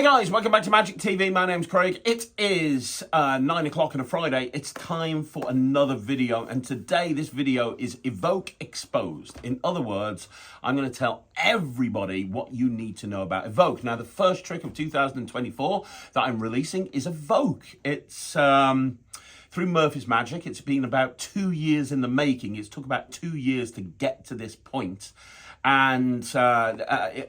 Hey guys, welcome back to Magic TV. My name's Craig. It is 9 o'clock on a Friday. It's time for another video, and today this video is Evoke Exposed. In other words, I'm going to tell everybody what you need to know about Evoke. Now, the first trick of 2024 that I'm releasing is Evoke. It's through Murphy's Magic. It's been about 2 years in the making. It's took about 2 years to get to this point. And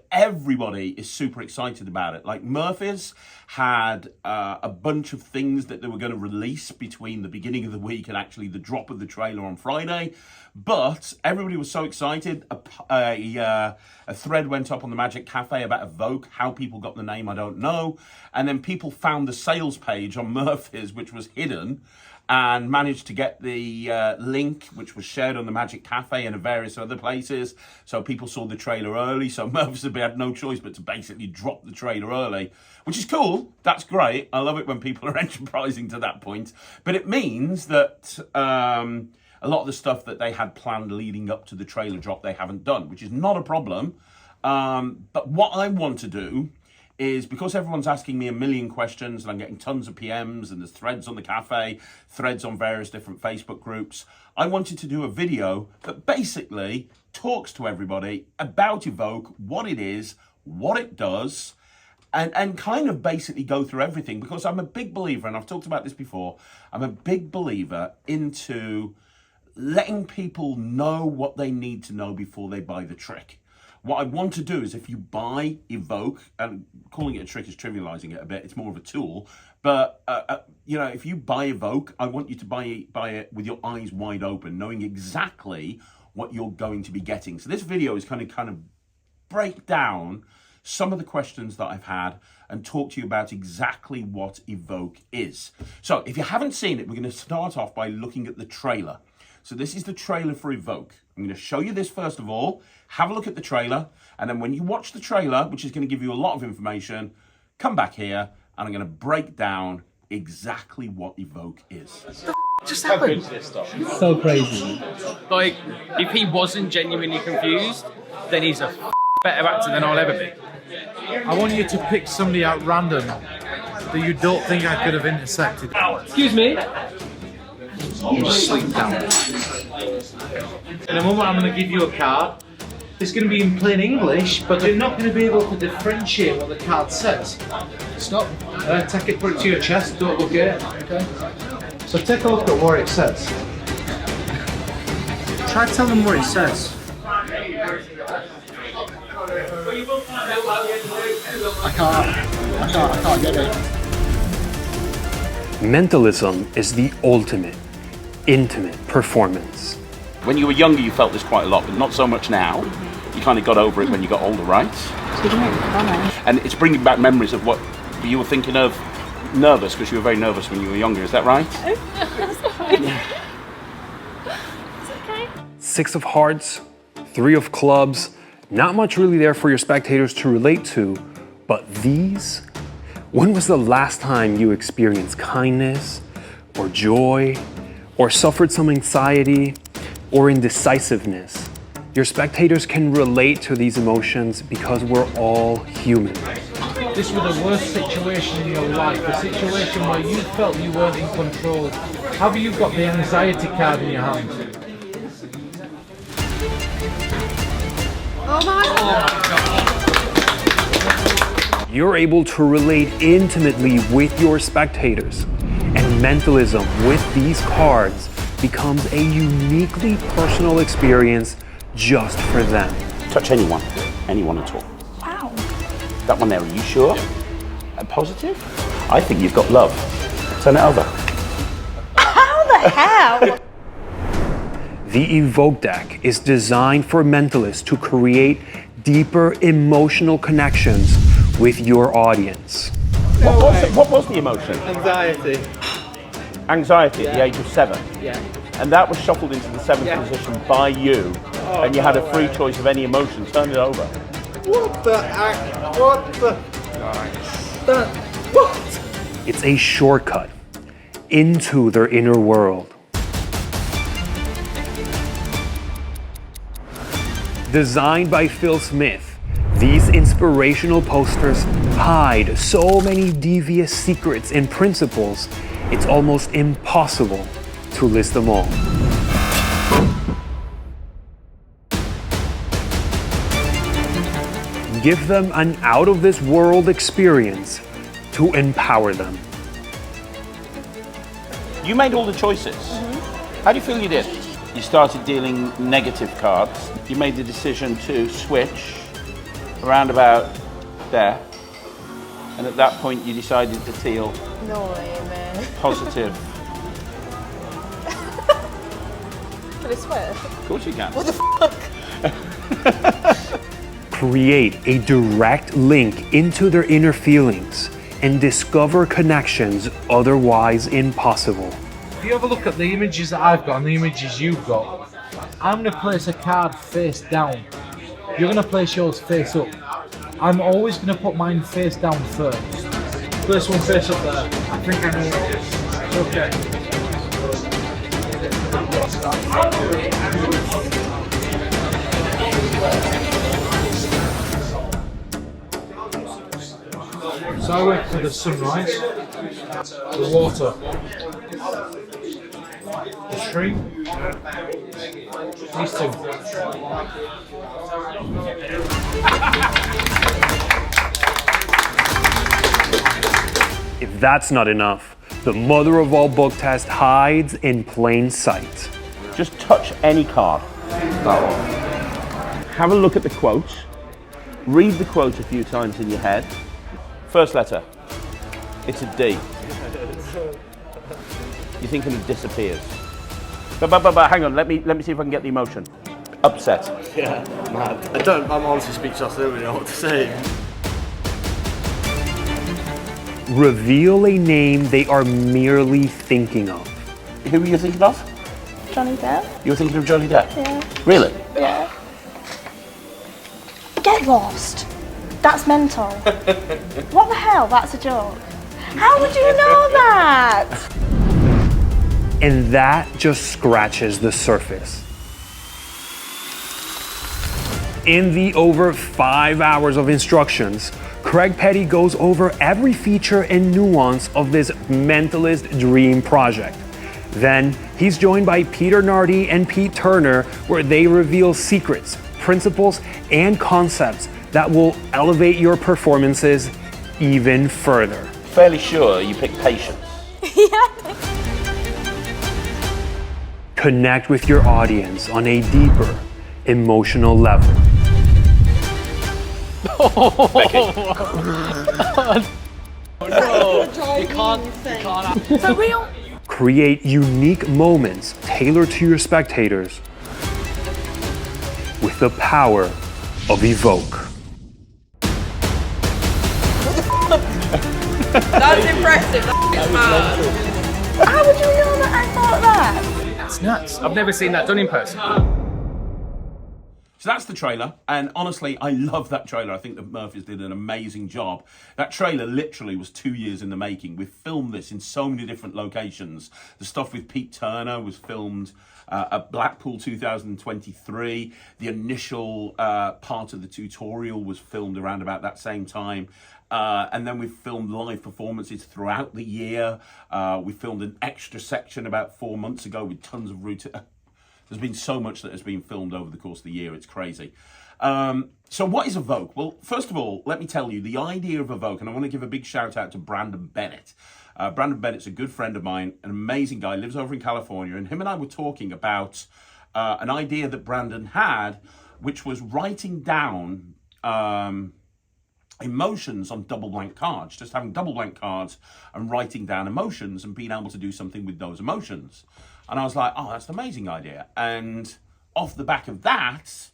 everybody is super excited about it. Like, Murphy's had a bunch of things that they were going to release between the beginning of the week and actually the drop of the trailer on Friday. But everybody was so excited. A thread went up on the Magic Cafe about Evoke. How people got the name, I don't know. And then people found the sales page on Murphy's, which was hidden, and managed to get the link, which was shared on the Magic Cafe and various other places. So people saw the trailer early. So Murphy's had no choice but to basically drop the trailer early, which is cool. That's great. I love it when people are enterprising to that point. But it means that a lot of the stuff that they had planned leading up to the trailer drop, they haven't done, which is not a problem. But what I want to do is, because everyone's asking me a million questions and I'm getting tons of PMs and there's threads on the cafe, threads on various different Facebook groups, I wanted to do a video that basically talks to everybody about Evoke, what it is, what it does, and kind of basically go through everything, because I'm a big believer, and I've talked about this before, I'm a big believer into letting people know what they need to know before they buy the trick. What I want to do is, if you buy Evoke, and calling it a trick is trivializing it a bit, it's more of a tool, but you know, if you buy Evoke, I want you to buy it with your eyes wide open, knowing exactly what you're going to be getting. So this video is kind of break down some of the questions that I've had and talk to you about exactly what Evoke is. So if you haven't seen it, we're going to start off by looking at the trailer. So this is the trailer for Evoke. I'm going to show you this first of all, have a look at the trailer, and then when you watch the trailer, which is going to give you a lot of information, come back here and I'm going to break down exactly what Evoke is. What just happened? So crazy. Like, if he wasn't genuinely confused, then he's a better actor than I'll ever be. I want you to pick somebody at random that you don't think I could have intersected. Excuse me? Just sleep down. In a moment, I'm going to give you a card. It's going to be in plain English, but you're not going to be able to differentiate what the card says. Stop. Take it, put it to your chest, don't look at it. Okay? So take a look at what it says. Try to tell them what it says. I can't get it. Mentalism is the ultimate, intimate performance. When you were younger, you felt this quite a lot, but not so much now. You kind of got over it when you got older, right? And it's bringing back memories of what you were thinking of, nervous, because you were very nervous when you were younger, is that right? That's fine. It's okay. 6 of hearts, 3 of clubs, not much really there for your spectators to relate to, but these? When was the last time you experienced kindness, or joy, or suffered some anxiety, or indecisiveness? Your spectators can relate to these emotions because we're all human. This was the worst situation in your life, a situation where you felt you weren't in control. Have you got the anxiety card in your hand? Oh my God. You're able to relate intimately with your spectators, and mentalism with these cards becomes a uniquely personal experience just for them. Touch anyone at all. Wow. That one there, are you sure? Positive? I think you've got love. Turn it over. How the hell? The Evoke deck is designed for mentalists to create deeper emotional connections with your audience. What was the emotion? Anxiety. Anxiety at the age of 7. Yeah. And that was shuffled into the 7th position by you, and you had a free choice of any emotion. Turn it over. What the heck? What the? What? It's a shortcut into their inner world. Designed by Phil Smith, These inspirational posters hide so many devious secrets and principles, it's almost impossible to list them all. Give them an out-of-this-world experience to empower them. You made all the choices. How do you feel you did? You started dealing negative cards. You made the decision to switch around about there. And at that point you decided to deal No way, man. positive. Can I swear? Of course you can. What the fuck? Create a direct link into their inner feelings and discover connections otherwise impossible. If you have a look at the images that I've got and the images you've got, I'm going to place a card face down. You're going to place yours face up. I'm always going to put mine face down first. Place one face up there. I think I know what it is. It's okay. So I went for the sunrise, the water, the tree, these two. If that's not enough, the mother of all book test hides in plain sight. Just touch any card. Have a look at the quote. Read the quote a few times in your head. First letter. It's a D. You're thinking it disappears. But hang on, let me see if I can get the emotion. Upset. Yeah, mad. I'm honestly speechless. I don't really know what to say. Reveal a name they are merely thinking of. Who were you thinking of? Johnny Depp? You were thinking of Johnny Depp? Yeah. Really? Yeah. Get lost. That's mental. What the hell? That's a joke. How would you know that? And that just scratches the surface. In the over 5 hours of instructions, Craig Petty goes over every feature and nuance of this mentalist dream project. Then he's joined by Peter Nardi and Pete Turner, where they reveal secrets, principles, and concepts that will elevate your performances even further. Fairly sure you picked patience. Connect with your audience on a deeper emotional level. For real? Create unique moments tailored to your spectators with the power of Evoke. That's impressive. That's mad. How would you know that I thought that? That's nuts. I've never seen that done in person. So that's the trailer, and honestly, I love that trailer. I think the Murphys did an amazing job. That trailer literally was 2 years in the making. We've filmed this in so many different locations. The stuff with Pete Turner was filmed at Blackpool 2023. The initial part of the tutorial was filmed around about that same time. And then we've filmed live performances throughout the year. We filmed an extra section about 4 months ago with tons of routine. There's been so much that has been filmed over the course of the year, it's crazy. So what is Evoke? Well, first of all, let me tell you, the idea of Evoke, and I want to give a big shout out to Brandon Bennett. Brandon Bennett's a good friend of mine, an amazing guy, lives over in California, and him and I were talking about an idea that Brandon had, which was writing down emotions on double blank cards, just having double blank cards and writing down emotions and being able to do something with those emotions. And I was like, oh, that's an amazing idea. And off the back of that,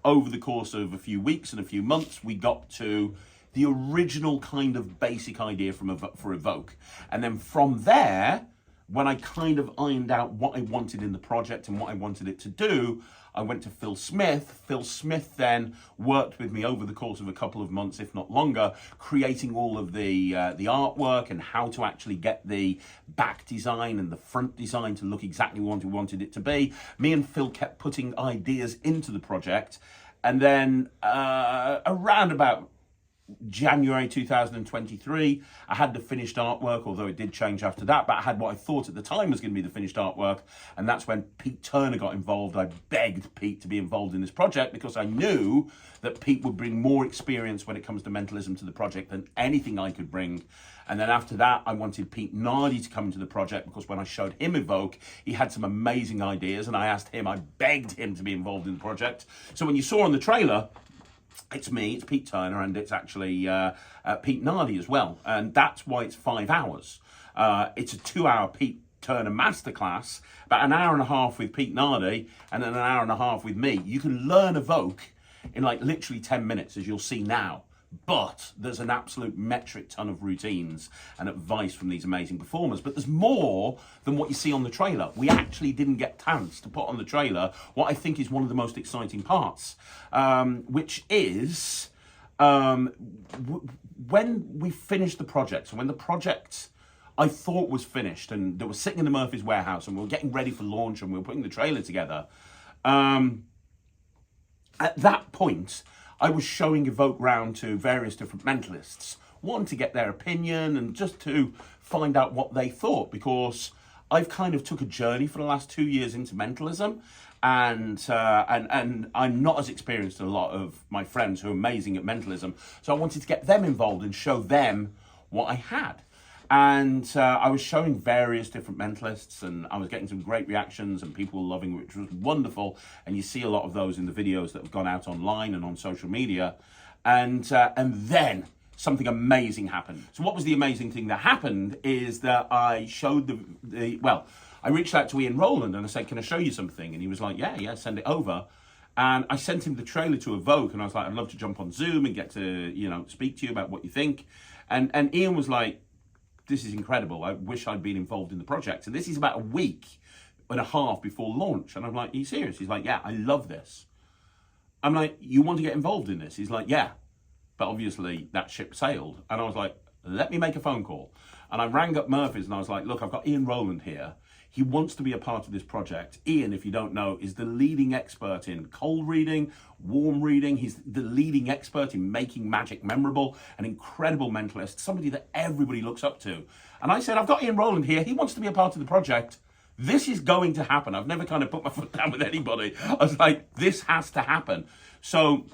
over the course of a few weeks and a few months, we got to the original kind of basic idea for Evoke. And then from there, when I kind of ironed out what I wanted in the project and what I wanted it to do, I went to Phil Smith. Phil Smith then worked with me over the course of a couple of months, if not longer, creating all of the artwork and how to actually get the back design and the front design to look exactly what we wanted it to be. Me and Phil kept putting ideas into the project, And then around about January 2023, I had the finished artwork, although it did change after that, but I had what I thought at the time was going to be the finished artwork, and that's when Pete Turner got involved. I begged Pete to be involved in this project because I knew that Pete would bring more experience when it comes to mentalism to the project than anything I could bring. And then after that, I wanted Pete Nardi to come into the project because when I showed him Evoke, he had some amazing ideas, and I begged him to be involved in the project. So when you saw on the trailer, it's me, it's Pete Turner, and it's actually Pete Nardi as well. And that's why it's 5 hours. It's a 2-hour Pete Turner masterclass, about an hour and a half with Pete Nardi, and then an hour and a half with me. You can learn Evoke in like literally 10 minutes, as you'll see now. But there's an absolute metric ton of routines and advice from these amazing performers. But there's more than what you see on the trailer. We actually didn't get chance to put on the trailer what I think is one of the most exciting parts, which is when we finished the project. So when the project I thought was finished and they were sitting in the Murphy's warehouse and we were getting ready for launch and we were putting the trailer together, at that point, I was showing Evoke round to various different mentalists, one, to get their opinion and just to find out what they thought, because I've kind of took a journey for the last 2 years into mentalism, and I'm not as experienced as a lot of my friends who are amazing at mentalism, so I wanted to get them involved and show them what I had. And I was showing various different mentalists, and I was getting some great reactions and people were loving it, which was wonderful. And you see a lot of those in the videos that have gone out online and on social media. And then something amazing happened. So what was the amazing thing that happened is that I showed I reached out to Ian Ryland and I said, can I show you something? And he was like, yeah, send it over. And I sent him the trailer to Evoke, and I was like, I'd love to jump on Zoom and get to, speak to you about what you think. And Ian was like, this is incredible. I wish I'd been involved in the project. And this is about a week and a half before launch. And I'm like, are you serious? He's like, yeah, I love this. I'm like, you want to get involved in this? He's like, yeah. But obviously that ship sailed. And I was like, let me make a phone call. And I rang up Murphy's and I was like, look, I've got Ian Ryland here. He wants to be a part of this project. Ian, if you don't know, is the leading expert in cold reading, warm reading. He's the leading expert in making magic memorable, an incredible mentalist, somebody that everybody looks up to. And I said, I've got Ian Ryland here. He wants to be a part of the project. This is going to happen. I've never kind of put my foot down with anybody. I was like, this has to happen. So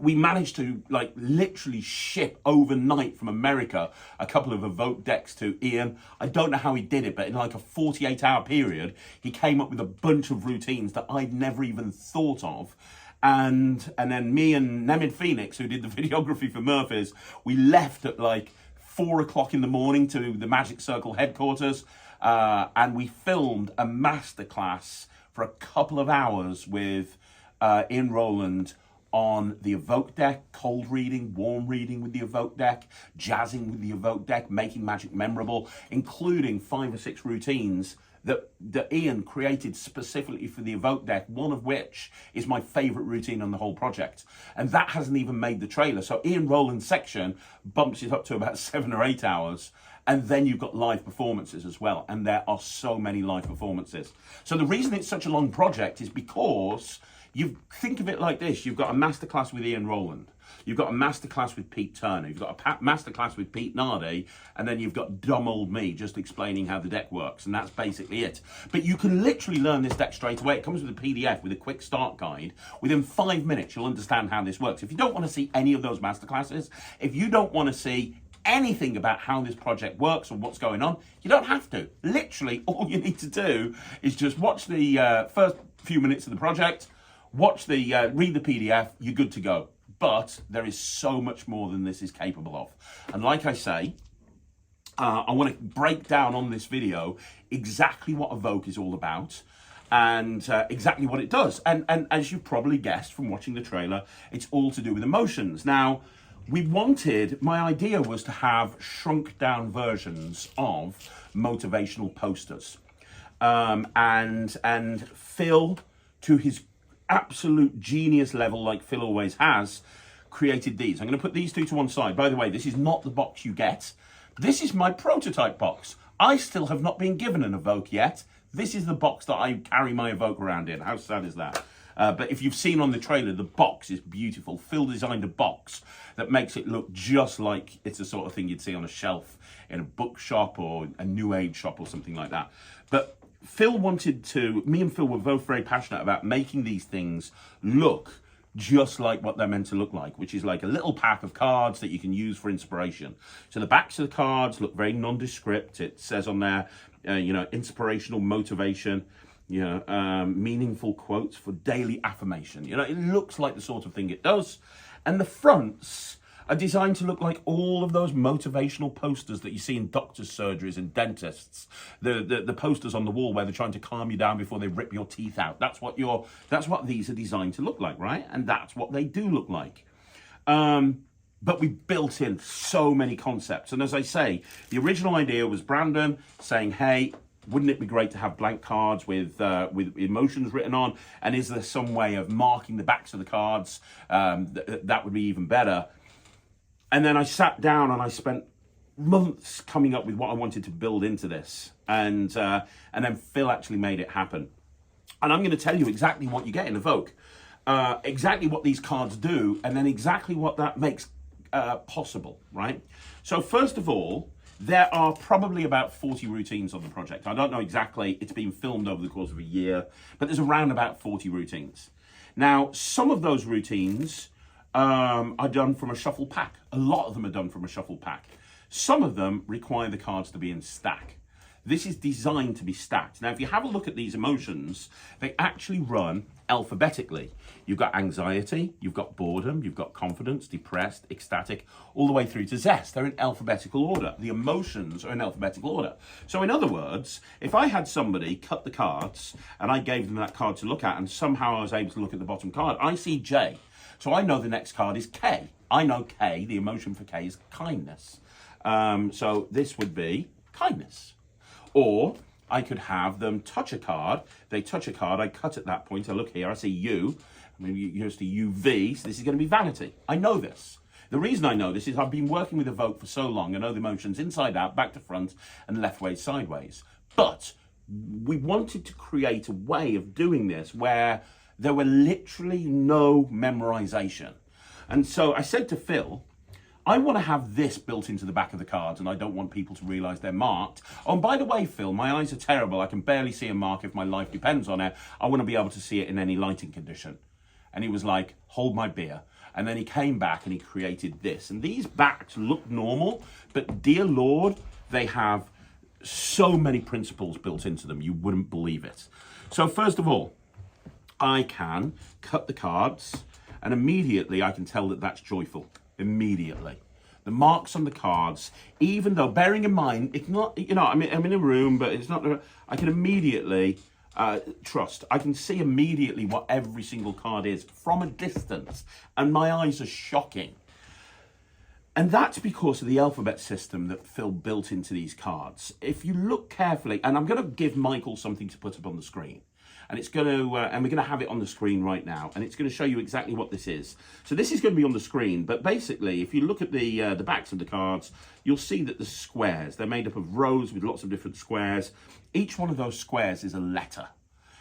we managed to literally ship overnight from America a couple of Evoke decks to Ian. I don't know how he did it, but in like a 48-hour period, he came up with a bunch of routines that I'd never even thought of. And then me and Nemid Phoenix, who did the videography for Murphy's, we left at like 4 o'clock in the morning to the Magic Circle headquarters, and we filmed a masterclass for a couple of hours with Ian Ryland on the Evoke deck, cold reading, warm reading with the Evoke deck, jazzing with the Evoke deck, making magic memorable, including 5 or 6 routines that Ian created specifically for the Evoke deck, one of which is my favorite routine on the whole project. And that hasn't even made the trailer. So Ian Ryland's section bumps it up to about 7 or 8 hours. And then you've got live performances as well. And there are so many live performances. So the reason it's such a long project is because you think of it like this. You've got a masterclass with Ian Ryland. You've got a masterclass with Pete Turner. You've got a masterclass with Pete Nardi. And then you've got dumb old me just explaining how the deck works. And that's basically it. But you can literally learn this deck straight away. It comes with a PDF with a quick start guide. Within 5 minutes, you'll understand how this works. If you don't want to see any of those masterclasses, if you don't want to see anything about how this project works or what's going on, you don't have to. Literally, all you need to do is just watch the first few minutes of the project, read the PDF, you're good to go. But there is so much more than this is capable of. And like I say, I want to break down on this video exactly what Evoke is all about and exactly what it does. And as you probably guessed from watching the trailer, it's all to do with emotions. Now, my idea was to have shrunk down versions of motivational posters. And Phil, to his absolute genius level, like Phil always has, created these. I'm going to put these two to one side. By the way, this is not the box you get. This is my prototype box. I still have not been given an Evoke yet. This is the box that I carry my Evoke around in. How sad is that? But if you've seen on the trailer, the box is beautiful. Phil designed a box that makes it look just like it's the sort of thing you'd see on a shelf in a bookshop or a new age shop or something like that. But Phil wanted to, me and Phil were both very passionate about making these things look just like what they're meant to look like, which is like a little pack of cards that you can use for inspiration. So the backs of the cards look very nondescript. It says on there, you know, inspirational motivation, you know, meaningful quotes for daily affirmation. You know, it looks like the sort of thing it does. And the fronts are designed to look like all of those motivational posters that you see in doctors' surgeries and dentists. The posters on the wall where they're trying to calm you down before they rip your teeth out. That's what these are designed to look like, right? And that's what they do look like. But we built in so many concepts. And as I say, the original idea was Brandon saying, hey, wouldn't it be great to have blank cards with emotions written on? And is there some way of marking the backs of the cards? That would be even better. And then I sat down and I spent months coming up with what I wanted to build into this. And then Phil actually made it happen. And I'm going to tell you exactly what you get in Evoke. Exactly what these cards do, and then exactly what that makes possible, right? So first of all, there are probably about 40 routines on the project. I don't know exactly, it's been filmed over the course of a year, but there's around about 40 routines. Now, some of those routines are done from a shuffle pack. A lot of them are done from a shuffle pack. Some of them require the cards to be in stack. This is designed to be stacked. Now, if you have a look at these emotions, they actually run alphabetically. You've got anxiety, you've got boredom, you've got confidence, depressed, ecstatic, all the way through to zest. They're in alphabetical order. The emotions are in alphabetical order. So in other words, if I had somebody cut the cards and I gave them that card to look at and somehow I was able to look at the bottom card, I see J. So I know the next card is K. I know K, the emotion for K is kindness. So this would be kindness. Or I could have them touch a card. They touch a card, I cut at that point, I look here, I see U. Maybe here's the UV, so this is going to be vanity. I know this. The reason I know this is I've been working with Evoke for so long. I know the emotions inside out, back to front, and left ways, sideways. But we wanted to create a way of doing this where there were literally no memorization. And so I said to Phil, I want to have this built into the back of the cards, and I don't want people to realize they're marked. Oh, and by the way, Phil, my eyes are terrible. I can barely see a mark if my life depends on it. I want to be able to see it in any lighting condition. And he was like, hold my beer. And then he came back and he created this. And these backs look normal, but dear Lord, they have so many principles built into them. You wouldn't believe it. So first of all, I can cut the cards and immediately I can tell that that's joyful. Immediately. The marks on the cards, even though, bearing in mind, it's not, you know, I'm in a room, but it's not, I can immediately trust. I can see immediately what every single card is from a distance, and my eyes are shocking. And that's because of the alphabet system that Phil built into these cards. If you look carefully, and I'm going to give Michael something to put up on the screen. And it's going to, and we're going to have it on the screen right now, and it's going to show you exactly what this is. So this is going to be on the screen, but basically, if you look at the backs of the cards, you'll see that the squares, they're made up of rows with lots of different squares. Each one of those squares is a letter.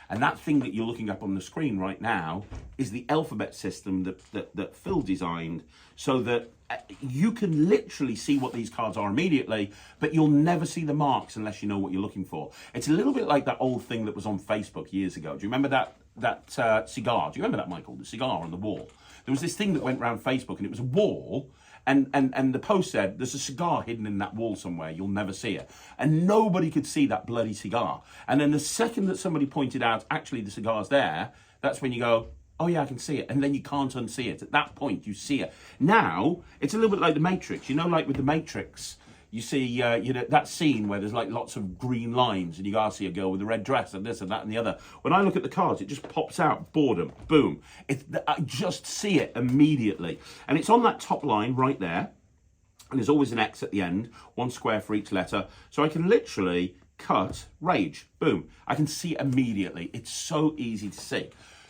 And that thing that you're looking up on the screen right now is the alphabet system that Phil designed, so that you can literally see what these cards are immediately, but you'll never see the marks unless you know what you're looking for. It's a little bit like that old thing that was on Facebook years ago. Do you remember that cigar? Do you remember that, Michael? The cigar on the wall. There was this thing that went around Facebook, and it was a wall, and the post said, there's a cigar hidden in that wall somewhere, you'll never see it. And nobody could see that bloody cigar. And then the second that somebody pointed out, actually the cigar's there, that's when you go, oh yeah, I can see it. And then you can't unsee it. At that point, you see it. Now, it's a little bit like the Matrix. You know, like with the Matrix, you see you know, that scene where there's like lots of green lines and you gotta see a girl with a red dress and this and that and the other. When I look at the cards, it just pops out, boredom, boom. I just see it immediately. And it's on that top line right there. And there's always an X at the end, one square for each letter. So I can literally cut, rage, boom. I can see it immediately. It's so easy to see.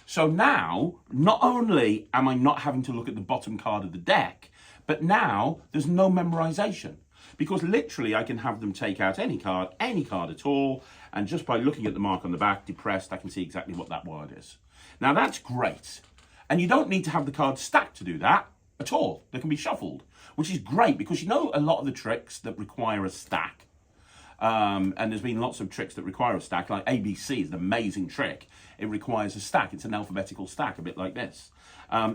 So now, not only am I not having to look at the bottom card of the deck, but now there's no memorization. Because literally I can have them take out any card at all, and just by looking at the mark on the back, depressed, I can see exactly what that word is. Now that's great. And you don't need to have the cards stacked to do that at all. They can be shuffled, which is great because you know a lot of the tricks that require a stack. And there's been lots of tricks that require a stack, like ABC is an amazing trick. It requires a stack. It's an alphabetical stack, a bit like this.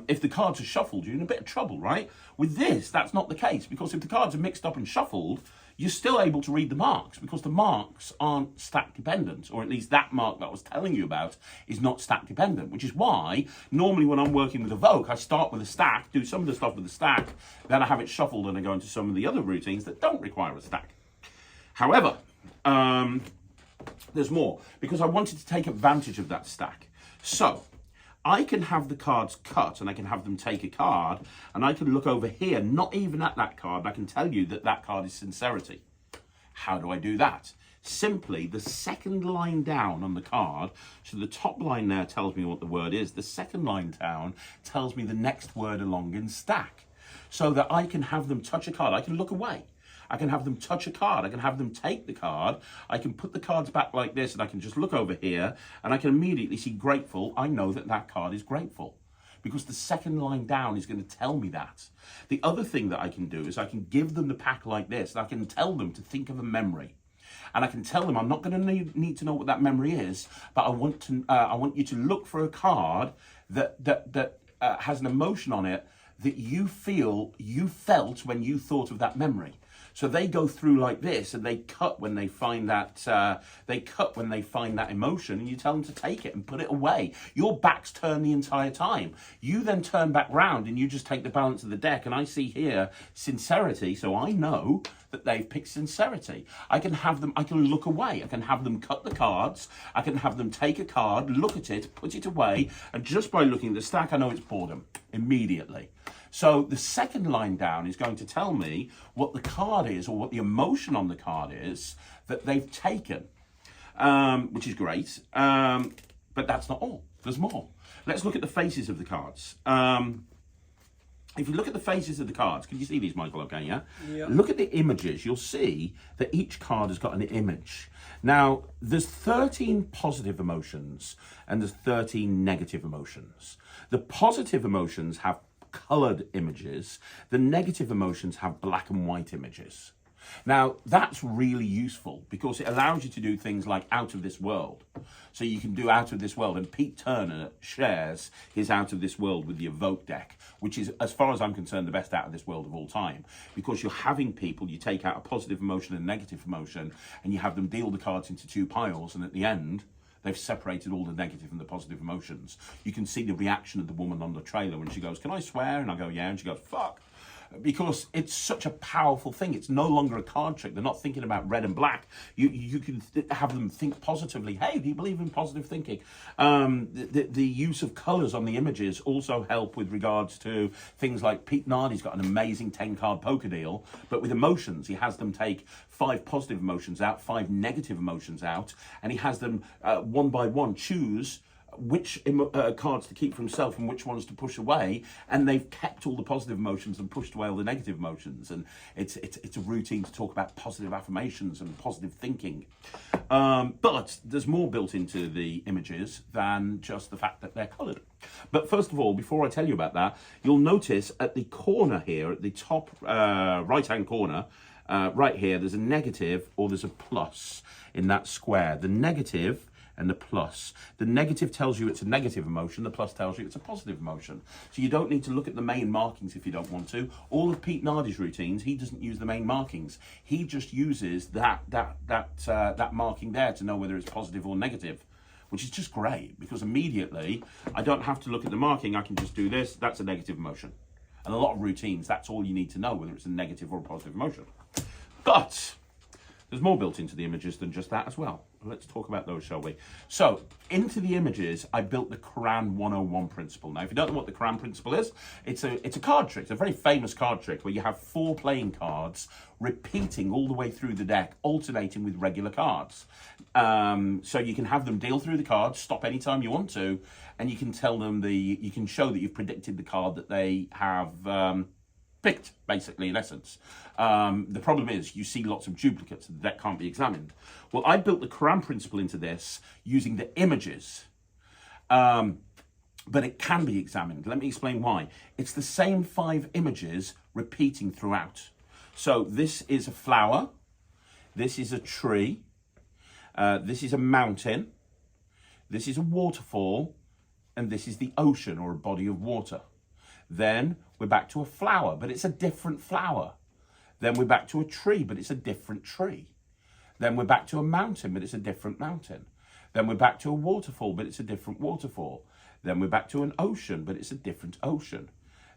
If the cards are shuffled, you're in a bit of trouble, right? With this, that's not the case, because if the cards are mixed up and shuffled, you're still able to read the marks, because the marks aren't stack dependent, or at least that mark that I was telling you about is not stack dependent, which is why normally when I'm working with Evoke, I start with a stack, do some of the stuff with the stack, then I have it shuffled and I go into some of the other routines that don't require a stack. However, there's more, because I wanted to take advantage of that stack. So I can have the cards cut and I can have them take a card and I can look over here, not even at that card, and I can tell you that that card is sincerity. How do I do that? Simply the second line down on the card, so the top line there tells me what the word is, the second line down tells me the next word along in stack, so that I can have them touch a card. I can look away. I can have them touch a card, I can have them take the card, I can put the cards back like this and I can just look over here and I can immediately see grateful. I know that that card is grateful because the second line down is going to tell me that. The other thing that I can do is I can give them the pack like this and I can tell them to think of a memory. And I can tell them I'm not going to need to know what that memory is, but I want you to look for a card that has an emotion on it that you felt when you thought of that memory. So they go through like this, and they cut when they find that emotion, and you tell them to take it and put it away. Your back's turned the entire time. You then turn back round, and you just take the balance of the deck. And I see here sincerity, so I know that they've picked sincerity. I can look away. I can have them cut the cards. I can have them take a card, look at it, put it away, and just by looking at the stack, I know it's boredom immediately. So the second line down is going to tell me what the card is, or what the emotion on the card is that they've taken, which is great. But that's not all. There's more. Let's look at the faces of the cards. If you look at the faces of the cards, can you see these, Michael? Okay, yeah? Yeah. Look at the images. You'll see that each card has got an image. Now, there's 13 positive emotions and there's 13 negative emotions. The positive emotions have colored images. The negative emotions have black and white images. Now, that's really useful because it allows you to do things like out of this world. So you can do out of this world, and Pete Turner shares his out of this world with the Evoke deck, which is, as far as I'm concerned, the best out of this world of all time, because you're having people, you take out a positive emotion and a negative emotion, and you have them deal the cards into two piles, and at the end, they've separated all the negative and the positive emotions. You can see the reaction of the woman on the trailer when she goes, "Can I swear?" And I go, "Yeah." And she goes, "Fuck." Because it's such a powerful thing. It's no longer a card trick. They're not thinking about red and black. You can have them think positively. Hey, do you believe in positive thinking? The use of colours on the images also help with regards to things like Pete Nardi's got an amazing 10-card poker deal, but with emotions. He has them take 5 positive emotions out, 5 negative emotions out, and he has them one by one choose which cards to keep for himself and which ones to push away, and they've kept all the positive emotions and pushed away all the negative emotions. And it's a routine to talk about positive affirmations and positive thinking, but there's more built into the images than just the fact that they're colored. But first of all, before I tell you about that, you'll notice at the corner here, at the top right hand corner, right here, there's a negative or there's a plus in that square. The negative and the plus. The negative tells you it's a negative emotion, the plus tells you it's a positive emotion. So you don't need to look at the main markings if you don't want to. All of Pete Nardi's routines, he doesn't use the main markings. He just uses that marking there to know whether it's positive or negative, which is just great, because immediately I don't have to look at the marking. I can just do this. That's a negative emotion. And a lot of routines, that's all you need to know, whether it's a negative or a positive emotion. But there's more built into the images than just that as well. Let's talk about those, shall we? So, into the images, I built the Quran 101 principle. Now, if you don't know what the Quran principle is, it's a card trick. It's a very famous card trick where you have 4 playing cards repeating all the way through the deck, alternating with regular cards. So you can have them deal through the cards, stop anytime you want to, and you can tell them you can show that you've predicted the card that they have picked, basically, in essence. The problem is you see lots of duplicates that can't be examined. Well, I built the Quran principle into this using the images. but it can be examined. Let me explain why. It's the same 5 images repeating throughout. So this is a flower, this is a tree, this is a mountain, this is a waterfall, and this is the ocean or a body of water. Then we're back to a flower, but it's a different flower. Then we're back to a tree, but it's a different tree. Then we're back to a mountain, but it's a different mountain. Then we're back to a waterfall, but it's a different waterfall. Then we're back to an ocean, but it's a different ocean.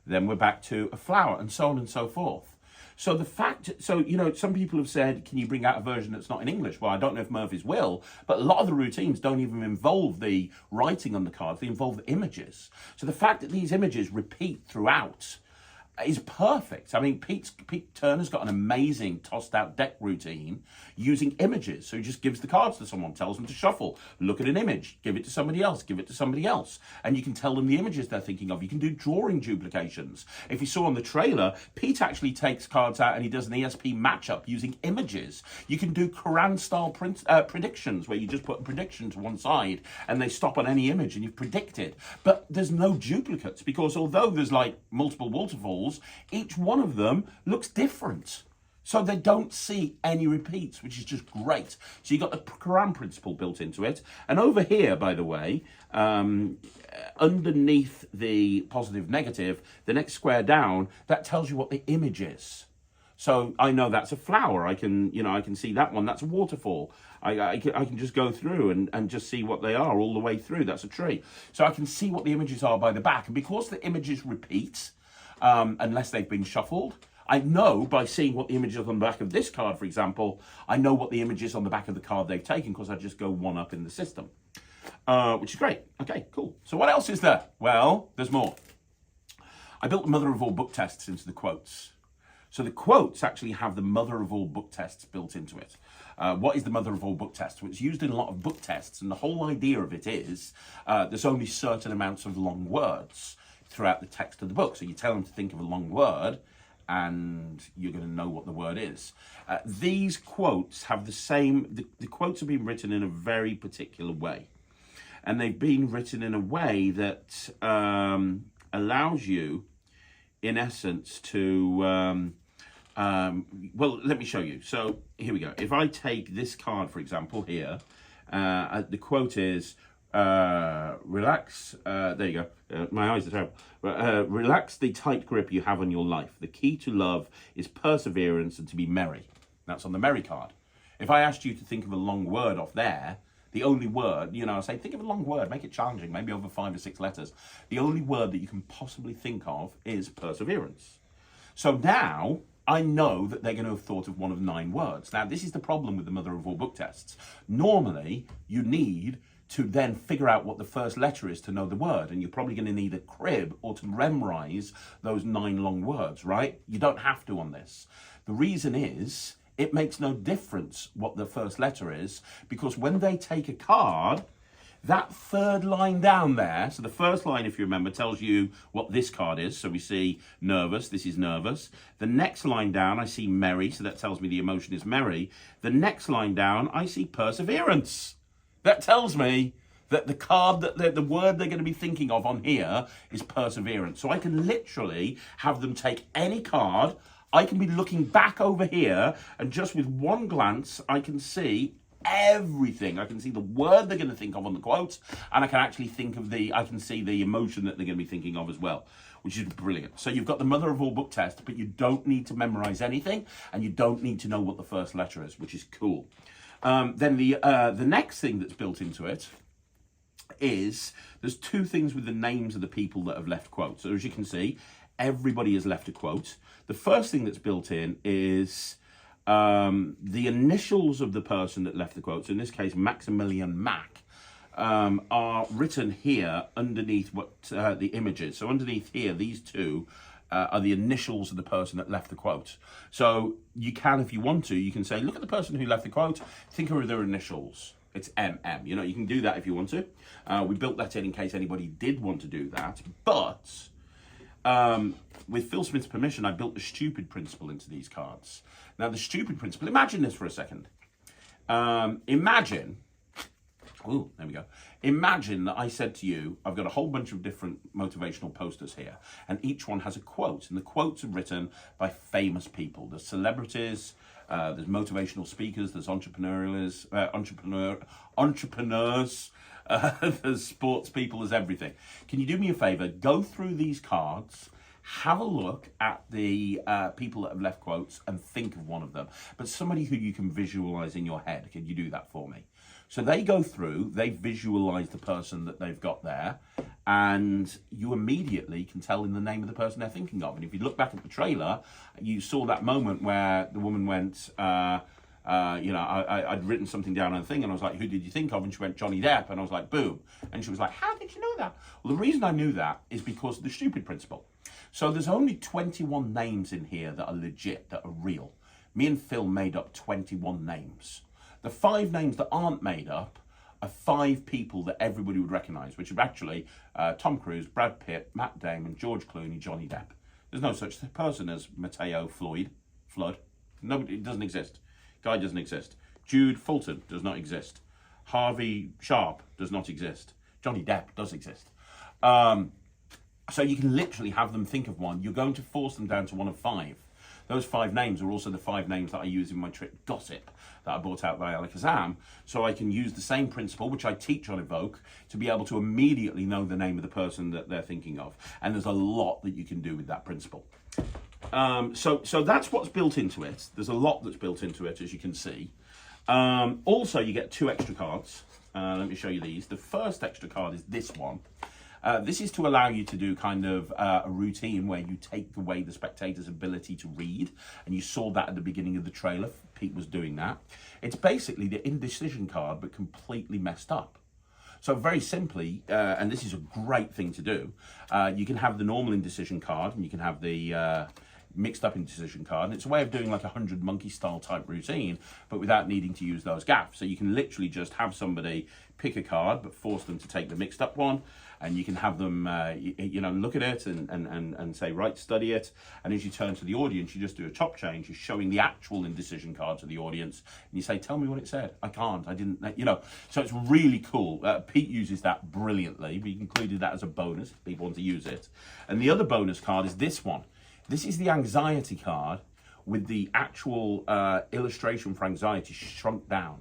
Then we're back to a flower, and so on and so forth. So the fact, so, you know, some people have said, can you bring out a version that's not in English? Well, I don't know if Murphy's will, but a lot of the routines don't even involve the writing on the cards, they involve the images. So the fact that these images repeat throughout is perfect. I mean, Pete Turner's got an amazing tossed out deck routine using images. So he just gives the cards to someone, tells them to shuffle, look at an image, give it to somebody else, give it to somebody else. And you can tell them the images they're thinking of. You can do drawing duplications. If you saw on the trailer, Pete actually takes cards out and he does an ESP matchup using images. You can do Quran style predictions where you just put a prediction to one side and they stop on any image and you've predicted. But there's no duplicates because although there's like multiple waterfalls, each one of them looks different. So they don't see any repeats, which is just great. So you've got the Quran principle built into it. And over here, by the way, underneath the positive negative, the next square down, that tells you what the image is. So I know that's a flower. I can see that one. That's a waterfall. I can just go through and just see what they are all the way through. That's a tree. So I can see what the images are by the back. And because the images repeat, unless they've been shuffled, I know by seeing what the image is on the back of this card, for example, I know what the image is on the back of the card they've taken because I just go one up in the system, which is great. Okay, cool. So what else is there? Well, there's more. I built the mother of all book tests into the quotes. So the quotes actually have the mother of all book tests built into it. What is the mother of all book tests? Well, it's used in a lot of book tests, and the whole idea of it is there's only certain amounts of long words throughout the text of the book. So you tell them to think of a long word and you're going to know what the word is. These quotes have the same, the quotes have been written in a very particular way. And they've been written in a way that allows you, in essence, to, well, let me show you. So here we go. If I take this card, for example, here, the quote is, relax, there you go, my eyes are terrible. Relax the tight grip you have on your life. The key to love is perseverance and to be merry. That's on the merry card. If I asked you to think of a long word off there, the only word, you know, I say, think of a long word, make it challenging, maybe over 5 or 6 letters. The only word that you can possibly think of is perseverance. So now I know that they're going to have thought of one of 9 words. Now, this is the problem with the mother of all book tests. Normally, you need to then figure out what the first letter is to know the word. And you're probably going to need a crib or to memorize those 9 long words, right? You don't have to on this. The reason is it makes no difference what the first letter is, because when they take a card, that third line down there, so the first line, if you remember, tells you what this card is. So we see nervous, this is nervous. The next line down, I see merry, so that tells me the emotion is merry. The next line down, I see perseverance. That tells me that the card, that the word they're going to be thinking of on here is perseverance. So I can literally have them take any card. I can be looking back over here, and just with one glance, I can see everything. I can see the word they're going to think of on the quote, and I can actually think of I can see the emotion that they're going to be thinking of as well, which is brilliant. So you've got the mother of all book tests, but you don't need to memorize anything, and you don't need to know what the first letter is, which is cool. Then the next thing that's built into it is there's 2 things with the names of the people that have left quotes. So as you can see, everybody has left a quote. The first thing that's built in is the initials of the person that left the quote. So in this case, Maximilian Mac, are written here underneath what the image is. So underneath here, these 2 are the initials of the person that left the quote. So you can, if you want to, you can say, look at the person who left the quote, think of their initials. It's MM. You know, you can do that if you want to. We built that in case anybody did want to do that. But with Phil Smith's permission, I built the stupid principle into these cards. Now, the stupid principle, imagine this for a second. Imagine Ooh, there we go. Imagine that I said to you, I've got a whole bunch of different motivational posters here, and each one has a quote, and the quotes are written by famous people. There's celebrities, there's motivational speakers, there's entrepreneurs, there's sports people, there's everything. Can you do me a favor? Go through these cards, have a look at the people that have left quotes, and think of one of them. But somebody who you can visualize in your head. Can you do that for me? So they go through, they visualize the person that they've got there, and you immediately can tell in the name of the person they're thinking of. And if you look back at the trailer, you saw that moment where the woman went, I'd written something down on the thing, and I was like, who did you think of? And she went, Johnny Depp. And I was like, boom. And she was like, how did you know that? Well, the reason I knew that is because of the stupid principle. So there's only 21 names in here that are legit, that are real. Me and Phil made up 21 names. The 5 names that aren't made up are 5 people that everybody would recognise, which are actually Tom Cruise, Brad Pitt, Matt Damon, George Clooney, Johnny Depp. There's no such person as Mateo Flood. Nobody, it doesn't exist. Guy doesn't exist. Jude Fulton does not exist. Harvey Sharp does not exist. Johnny Depp does exist. So you can literally have them think of one. You're going to force them down to one of 5. Those 5 names are also the 5 names that I use in my trick Gossip that I brought out by Alakazam. So I can use the same principle, which I teach on Evoke, to be able to immediately know the name of the person that they're thinking of. And there's a lot that you can do with that principle. So that's what's built into it. There's a lot that's built into it, as you can see. Also, you get 2 extra cards. Let me show you these. The first extra card is this one. This is to allow you to do kind of a routine where you take away the spectator's ability to read. And you saw that at the beginning of the trailer. Pete was doing that. It's basically the indecision card, but completely messed up. So very simply, and this is a great thing to do, you can have the normal indecision card, and you can have the mixed up indecision card. And it's a way of doing like a 100 monkey style type routine, but without needing to use those gaffs. So you can literally just have somebody pick a card, but force them to take the mixed up one. And you can have them, look at it and say, right, study it. And as you turn to the audience, you just do a top change. You're showing the actual indecision card to the audience. And you say, tell me what it said. I can't, I didn't, So it's really cool. Pete uses that brilliantly. We included that as a bonus if people want to use it. And the other bonus card is this one. This is the anxiety card with the actual illustration for anxiety shrunk down.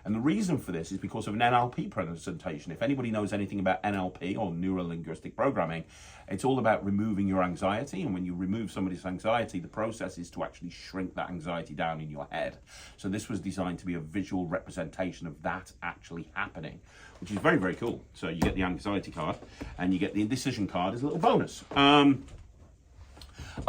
And the reason for this is because of an NLP presentation. If anybody knows anything about NLP or neuro-linguistic programming, it's all about removing your anxiety. And when you remove somebody's anxiety, the process is to actually shrink that anxiety down in your head. So this was designed to be a visual representation of that actually happening, which is very, very cool. So you get the anxiety card and you get the indecision card as a little bonus.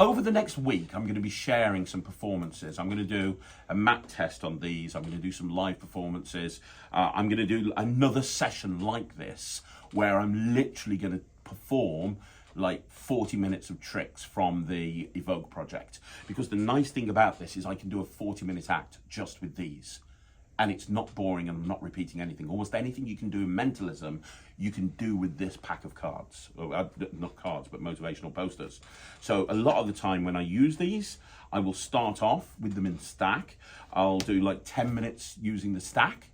Over the next week, I'm going to be sharing some performances. I'm going to do a mat test on these. I'm going to do some live performances. I'm going to do another session like this where I'm literally going to perform like 40 minutes of tricks from the Evoke project. Because the nice thing about this is I can do a 40-minute act just with these. And it's not boring and I'm not repeating anything. Almost anything you can do in mentalism, you can do with this pack of cards. Not cards, but motivational posters. So a lot of the time when I use these, I will start off with them in stack. I'll do like 10 minutes using the stack.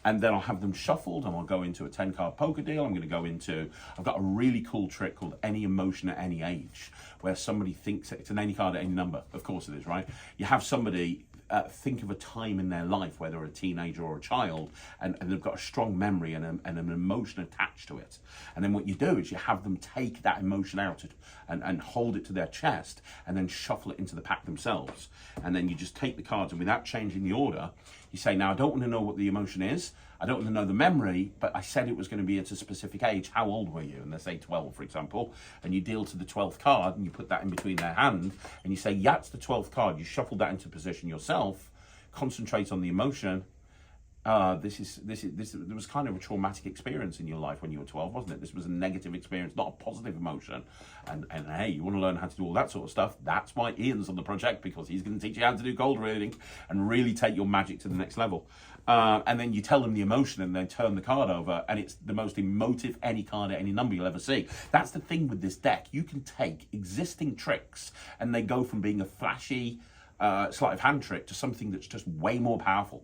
And then I'll have them shuffled and I'll go into a 10-card poker deal. I've got a really cool trick called Any Emotion at Any Age, where somebody thinks it's an any card at any number. Of course it is, right? You have somebody think of a time in their life, whether a teenager or a child, and they've got a strong memory and an emotion attached to it. And then what you do is you have them take that emotion out and hold it to their chest and then shuffle it into the pack themselves. And then you just take the cards and without changing the order, you say, now I don't want to know what the emotion is. I don't want to know the memory, but I said it was going to be at a specific age. How old were you? And they say 12, for example. And you deal to the 12th card and you put that in between their hand and you say, yeah, it's the 12th card. You shuffle that into position yourself, concentrate on the emotion. There was kind of a traumatic experience in your life when you were 12, wasn't it? This was a negative experience, not a positive emotion. And hey, you want to learn how to do all that sort of stuff. That's why Ian's on the project, because he's going to teach you how to do cold reading and really take your magic to the next level. And then you tell them the emotion and they turn the card over and it's the most emotive any card at any number you'll ever see. That's the thing with this deck. You can take existing tricks and they go from being a flashy sleight of hand trick to something that's just way more powerful.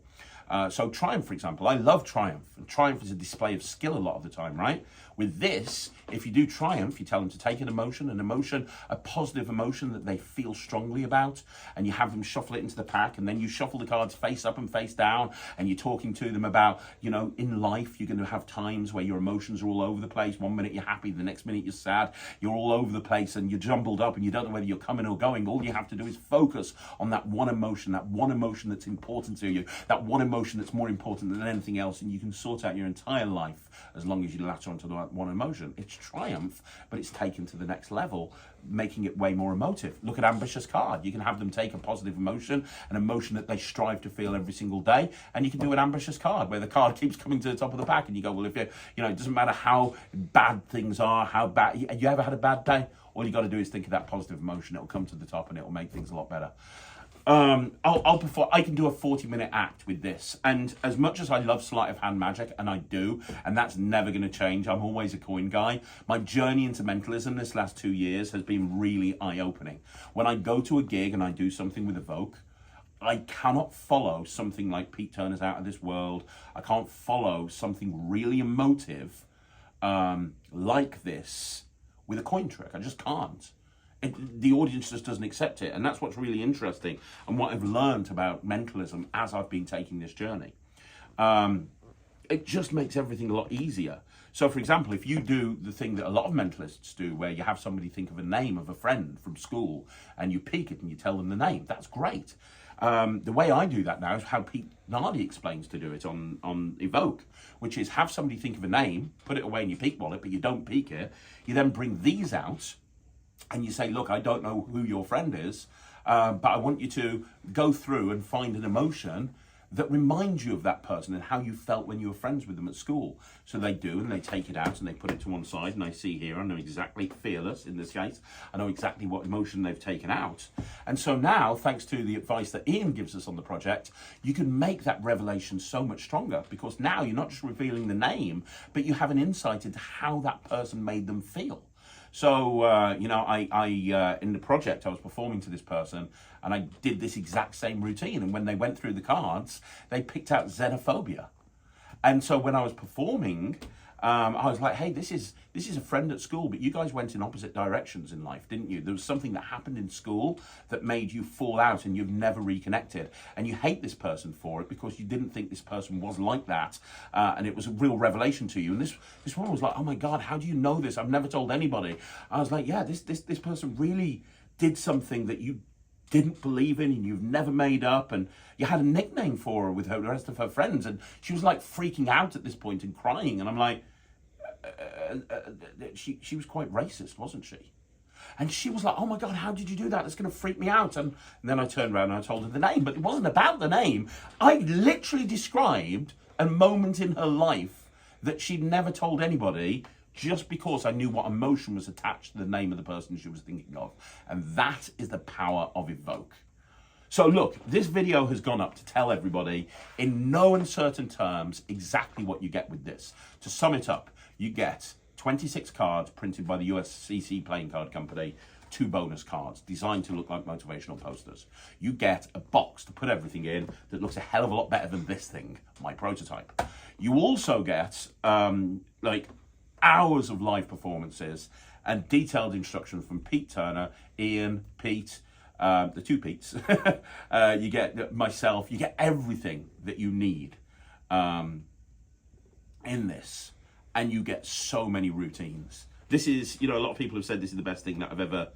So Triumph, for example, I love Triumph. And Triumph is a display of skill a lot of the time, right? With this, if you do Triumph, you tell them to take an emotion, a positive emotion that they feel strongly about, and you have them shuffle it into the pack, and then you shuffle the cards face up and face down, and you're talking to them about, you know, in life, you're going to have times where your emotions are all over the place. One minute you're happy, the next minute you're sad, you're all over the place, and you're jumbled up, and you don't know whether you're coming or going. All you have to do is focus on that one emotion that's important to you, that one emotion that's more important than anything else, and you can sort out your entire life as long as you latch onto that one emotion. It's Triumph, but it's taken to the next level, making it way more emotive. Look at Ambitious Card. You can have them take a positive emotion, an emotion that they strive to feel every single day, and you can do an Ambitious Card where the card keeps coming to the top of the pack, and you go, well, if you know, it doesn't matter how bad things are, how bad, you ever had a bad day? All you got to do is think of that positive emotion. It'll come to the top and it'll make things a lot better. I can do a 40-minute act with this, and as much as I love sleight of hand magic, and I do, and that's never going to change, I'm always a coin guy, my journey into mentalism this last 2 years has been really eye-opening. When I go to a gig and I do something with Evoke, I cannot follow something like Pete Turner's Out of This World. I can't follow something really emotive like this with a coin trick. I just can't. The audience just doesn't accept it, and that's what's really interesting and what I've learned about mentalism as I've been taking this journey. It just makes everything a lot easier. So, for example, if you do the thing that a lot of mentalists do, where you have somebody think of a name of a friend from school, and you peek it and you tell them the name, that's great. The way I do that now is how Pete Nardi explains to do it on Evoke, which is have somebody think of a name, put it away in your peek wallet, but you don't peek it. You then bring these out, and you say, look, I don't know who your friend is, but I want you to go through and find an emotion that reminds you of that person and how you felt when you were friends with them at school. So they do, and they take it out and they put it to one side, and I see here, I know exactly, fearless in this case, I know exactly what emotion they've taken out. And so now, thanks to the advice that Ian gives us on the project, you can make that revelation so much stronger, because now you're not just revealing the name, but you have an insight into how that person made them feel. So, you know, I in the project, I was performing to this person, and I did this exact same routine. And when they went through the cards, they picked out xenophobia. And so when I was performing, I was like, hey, this is a friend at school, but you guys went in opposite directions in life, didn't you? There was something that happened in school that made you fall out, and you've never reconnected. And you hate this person for it because you didn't think this person was like that. And it was a real revelation to you. And this woman was like, oh my God, how do you know this? I've never told anybody. I was like, yeah, this person really did something that you didn't believe in and you've never made up, and you had a nickname for her with the rest of her friends, and she was like freaking out at this point and crying, and I'm like, she was quite racist, wasn't she? And she was like, oh my God, how did you do that? That's going to freak me out. And then I turned around and I told her the name, but it wasn't about the name. I literally described a moment in her life that she'd never told anybody, just because I knew what emotion was attached to the name of the person she was thinking of. And that is the power of Evoke. So look, this video has gone up to tell everybody in no uncertain terms exactly what you get with this. To sum it up, you get 26 cards printed by the USCC Playing Card Company, 2 bonus cards designed to look like motivational posters. You get a box to put everything in that looks a hell of a lot better than this thing, my prototype. You also get like hours of live performances and detailed instructions from Pete Turner, Ian, Pete, the 2 Petes. You get myself, you get everything that you need in this, and you get so many routines. This is, you know, a lot of people have said this is the best thing that I've ever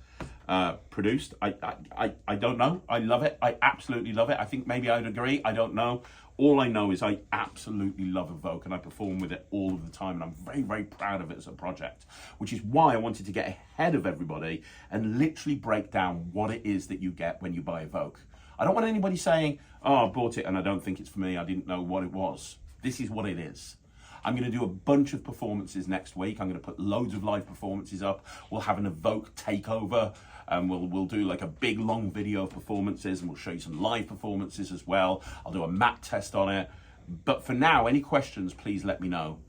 produced. I don't know. I love it. I absolutely love it. I think maybe I'd agree. I don't know. All I know is I absolutely love Evoke, and I perform with it all of the time, and I'm very, very proud of it as a project, which is why I wanted to get ahead of everybody and literally break down what it is that you get when you buy Evoke. I don't want anybody saying, oh, I bought it and I don't think it's for me, I didn't know what it was. This is what it is. I'm going to do a bunch of performances next week. I'm going to put loads of live performances up. We'll have an Evoke takeover. We'll do like a big long video of performances, and we'll show you some live performances as well. I'll do a map test on it. But for now, any questions, please let me know.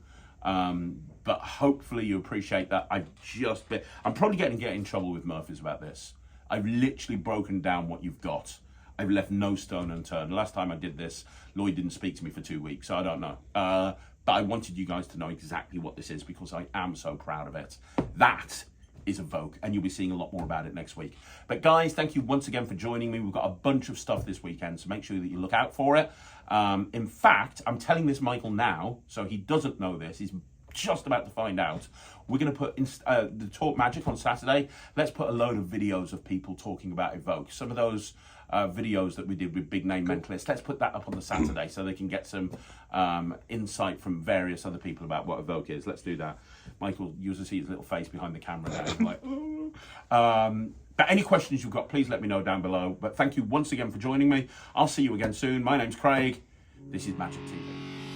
But hopefully you appreciate that. I'm probably going to get in trouble with Murphys about this. I've literally broken down what you've got. I've left no stone unturned. The last time I did this, Lloyd didn't speak to me for 2 weeks, so I don't know. But I wanted you guys to know exactly what this is because I am so proud of it. That is Evoke, and you'll be seeing a lot more about it next week. But guys, thank you once again for joining me. We've got a bunch of stuff this weekend, so make sure that you look out for it. In fact, I'm telling this Michael now, so he doesn't know this. He's just about to find out. We're going to put the Talk Magic on Saturday. Let's put a load of videos of people talking about Evoke. Some of those videos that we did with big name mentalists, let's put that up on the Saturday so they can get some insight from various other people about what Evoke is. Let's do that. Michael, you will see his little face behind the camera now. He's like, but any questions you've got, please let me know down below. But thank you once again for joining me. I'll see you again soon. My name's Craig. This is Magic TV.